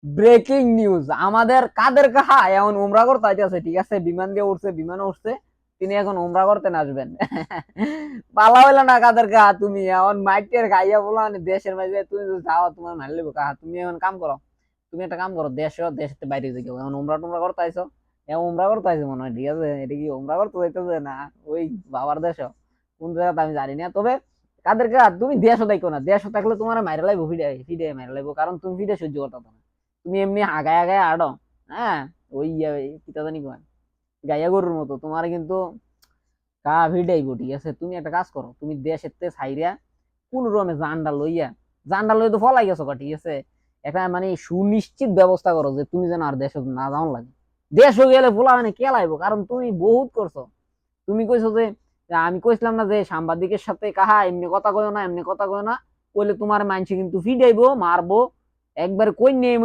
Breaking news, আমাদের কাদের কাহা এখন উমরা করতে আইতেছে, ঠিক আছে, বিমান দিয়ে উঠছে, বিমানে উঠছে, তিনি এখন উমরা করতে আসবেন। পালা হইলো না কাদের কাহা, তুমি এখন মাইটের গাইয়া বলো দেশের মাঝে তুমি যদি যাও তোমার মারি লেবো কাহা। তুমি এখন কাম করো, তুমি একটা কাম করো, দেশের বাইরে থেকে এখন উমরা টুমরা করতে আইছো, এখন উমরা করতে আইছো মনে হয়, ঠিক আছে, এটা কি উমরা করতে যাইতেছে না ওই বাবার দেশ কোন জায়গাতে আমি জানি না। তবে কাদের কাহা তুমি দেশও দেখো না, দেশও থাকলে তোমার মাইরা লাইবো, ফিডে ফিডে মাইরা লাইবো, কারণ তুমি ফিডে সহ্য করতে না, তুমি এমনি আগায় আগায় আড়ো। হ্যাঁ, ওই কিতা জানি কয় গাইয়া গরুর মতো তোমার কিন্তু কা ভিড়াইবো, ঠিক আছে। তুমি একটা কাজ করো, তুমি দেশের তে ছাইরা কোন রকমে জান্ডা লই তো ফলাই গেছো, ঠিক আছে, একটা মানে সুনিশ্চিত ব্যবস্থা করো যে তুমি যেন আর দেশে না যাও লাগে। দেশও গেলে বলা মানে কে লাইবো, কারণ তুমি বহুত করছো। তুমি কইছো যে আমি কইছিলাম না যে সাংবাদিকের সাথে কাহা এমনি কথা কইও না, এমনি কথা কইও না, কইলে তোমার মানসি কিন্তু ফিডাইবো, মারবো, একবার কই নিয়ে